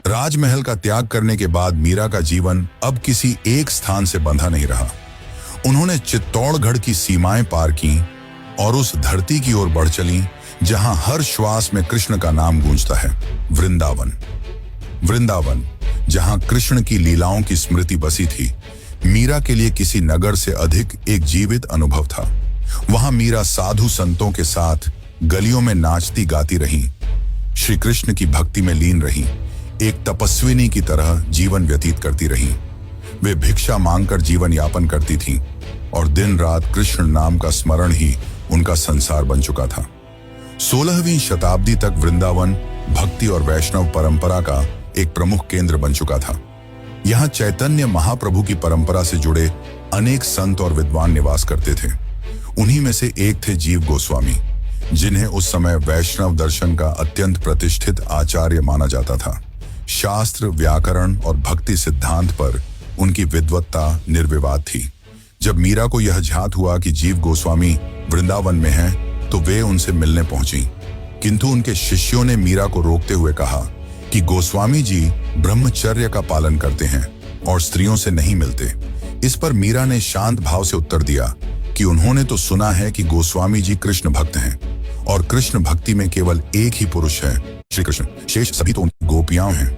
राजमहल का त्याग करने के बाद मीरा का जीवन अब किसी एक स्थान से बंधा नहीं रहा। उन्होंने चित्तौड़गढ़ की सीमाएं पार की और उस धरती की ओर बढ़ चली जहां हर श्वास में कृष्ण का नाम गूंजता है, वृंदावन। वृंदावन, जहां कृष्ण की लीलाओं की स्मृति बसी थी, मीरा के लिए किसी नगर से अधिक एक जीवित अनुभव था। वहां मीरा साधु संतों के साथ गलियों में नाचती गाती रही, श्री कृष्ण की भक्ति में लीन रही, एक तपस्विनी की तरह जीवन व्यतीत करती रही। वे भिक्षा मांगकर जीवन यापन करती थीं और दिन रात कृष्ण नाम का स्मरण ही उनका संसार बन चुका था। 16वीं शताब्दी तक वृंदावन भक्ति और वैष्णव परंपरा का एक प्रमुख केंद्र बन चुका था। यहाँ चैतन्य महाप्रभु की परंपरा से जुड़े अनेक संत और विद्वान निवास करते थे। उन्हीं में से एक थे जीव गोस्वामी, जिन्हें उस समय वैष्णव दर्शन का अत्यंत प्रतिष्ठित आचार्य माना जाता था। शास्त्र, व्याकरण और भक्ति सिद्धांत पर उनकी विद्वत्ता निर्विवाद थी। जब मीरा को यह ज्ञात हुआ कि जीव गोस्वामी वृंदावन में हैं, तो वे उनसे मिलने पहुंची, किंतु उनके शिष्यों ने मीरा को रोकते हुए कहा कि गोस्वामी जी ब्रह्मचर्य का पालन करते हैं और स्त्रियों से नहीं मिलते। इस पर मीरा ने शांत भाव से उत्तर दिया कि उन्होंने तो सुना है कि गोस्वामी जी कृष्ण भक्त हैं और कृष्ण भक्ति में केवल एक ही पुरुष है, श्री कृष्ण, शेष सभी तो गोपियां हैं।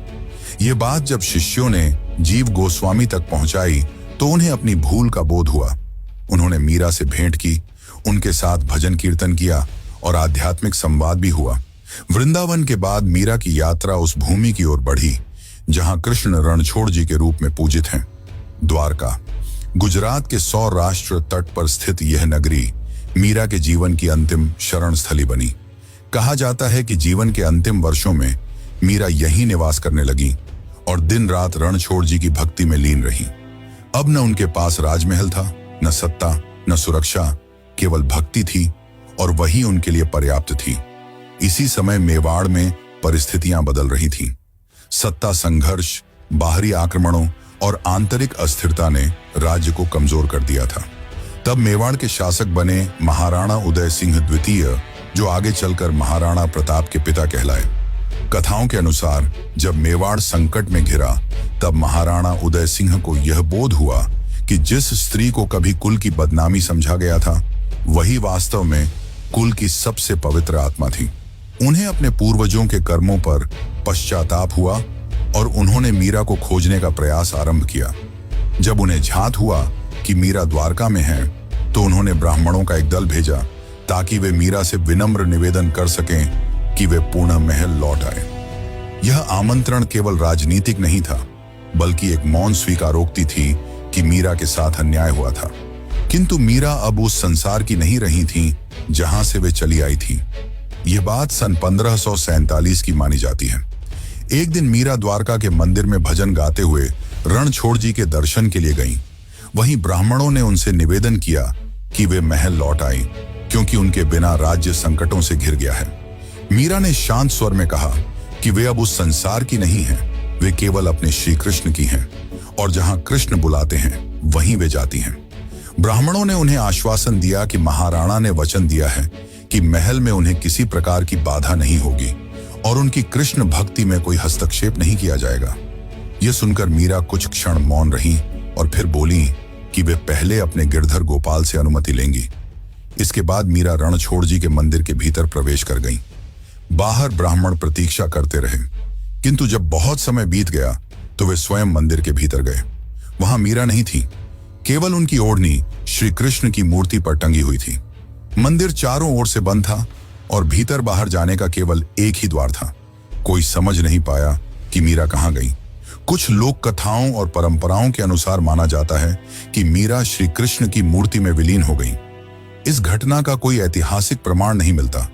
ये बात जब शिष्यों ने जीव गोस्वामी तक पहुंचाई तो उन्हें अपनी भूल का बोध हुआ। उन्होंने मीरा से भेंट की, उनके साथ भजन कीर्तन किया और आध्यात्मिक संवाद भी हुआ। वृंदावन के बाद मीरा की यात्रा उस भूमि की ओर बढ़ी जहां कृष्ण रणछोड़ जी के रूप में पूजित हैं, द्वारका। गुजरात के सौराष्ट्र तट पर स्थित यह नगरी मीरा के जीवन की अंतिम शरण स्थली बनी। कहा जाता है कि जीवन के अंतिम वर्षों में मीरा यहीं निवास करने लगी और दिन रात रणछोड़ जी की भक्ति में लीन रही। अब न उनके पास राजमहल था, न सत्ता, न सुरक्षा, केवल भक्ति थी और वही उनके लिए पर्याप्त थी। इसी समय मेवाड़ में परिस्थितियां बदल रही थीं। सत्ता संघर्ष, बाहरी आक्रमणों और आंतरिक अस्थिरता ने राज्य को कमजोर कर दिया था। तब मेवाड़ के शासक बने महाराणा उदय सिंह द्वितीय, जो आगे चलकर महाराणा प्रताप के पिता कहलाए। कथाओं के अनुसार जब मेवाड़ संकट में घिरा, तब महाराणा उदय सिंह को यह बोध हुआ कि जिस स्त्री को कभी कुल की बदनामी समझा गया था, वही वास्तव में कुल की सबसे पवित्र आत्मा थी। उन्हें अपने पूर्वजों के कर्मों पर पश्चाताप हुआ और उन्होंने मीरा को खोजने का प्रयास आरंभ किया। जब उन्हें ज्ञात हुआ कि मीरा द्वारका में है, तो उन्होंने ब्राह्मणों का एक दल भेजा ताकि वे मीरा से विनम्र निवेदन कर सकें कि वे पुनः महल लौट आए। यह आमंत्रण केवल राजनीतिक नहीं था, बल्कि एक मौन स्वीकारोक्ति थी कि मीरा के साथ अन्याय हुआ था। किंतु मीरा अब उस संसार की नहीं रही थी जहां से वे चली आई थी। यह बात सन 1547 की मानी जाती है। एक दिन मीरा द्वारका के मंदिर में भजन गाते हुए रणछोड़ जी के दर्शन के लिए गईं। वहीं ब्राह्मणों ने उनसे निवेदन किया कि वे महल लौट आईं, क्योंकि उनके बिना राज्य संकटों से घिर गया है। मीरा ने शांत स्वर में कहा कि वे अब उस संसार की नहीं हैं, वे केवल अपने श्री कृष्ण की हैं और जहां कृष्ण बुलाते हैं वहीं वे जाती हैं। ब्राह्मणों ने उन्हें आश्वासन दिया कि महाराणा ने वचन दिया है कि महल में उन्हें किसी प्रकार की बाधा नहीं होगी और उनकी कृष्ण भक्ति में कोई हस्तक्षेप नहीं किया जाएगा। यह सुनकर मीरा कुछ क्षण मौन रही और फिर बोली कि वे पहले अपने गिरधर गोपाल से अनुमति लेंगी। इसके बाद मीरा रणछोड़ जी के मंदिर के भीतर प्रवेश कर गईं। बाहर ब्राह्मण प्रतीक्षा करते रहे, किंतु जब बहुत समय बीत गया तो वे स्वयं मंदिर के भीतर गए। वहां मीरा नहीं थी, केवल उनकी ओढ़नी श्री कृष्ण की मूर्ति पर टंगी हुई थी। मंदिर चारों ओर से बंद था और भीतर बाहर जाने का केवल एक ही द्वार था। कोई समझ नहीं पाया कि मीरा कहां गई। कुछ लोक कथाओं और परंपराओं के अनुसार माना जाता है कि मीरा श्री कृष्ण की मूर्ति में विलीन हो गई। इस घटना का कोई ऐतिहासिक प्रमाण नहीं मिलता,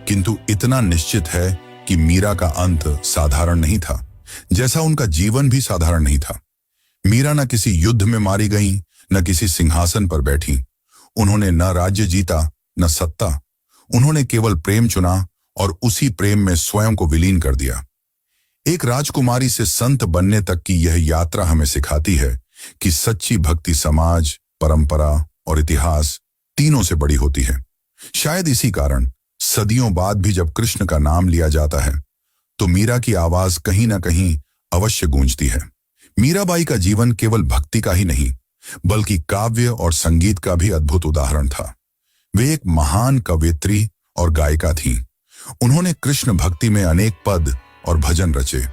किंतु इतना निश्चित है कि मीरा का अंत साधारण नहीं था, जैसा उनका जीवन भी साधारण नहीं था। मीरा न किसी युद्ध में मारी गई, न किसी सिंहासन पर बैठी। उन्होंने न राज्य जीता, न सत्ता। उन्होंने केवल प्रेम चुना और उसी प्रेम में स्वयं को विलीन कर दिया। एक राजकुमारी से संत बनने तक की यह यात्रा हमें सिखाती है कि सच्ची भक्ति समाज, परंपरा और इतिहास तीनों से बड़ी होती है। शायद इसी कारण सदियों बाद भी जब कृष्ण का नाम लिया जाता है, तो मीरा की आवाज कहीं ना कहीं अवश्य गूंजती है। मीराबाई का जीवन केवल भक्ति का ही नहीं, बल्कि काव्य और संगीत का भी अद्भुत उदाहरण था। वे एक महान कवयित्री और गायिका थीं। उन्होंने कृष्ण भक्ति में अनेक पद और भजन रचे,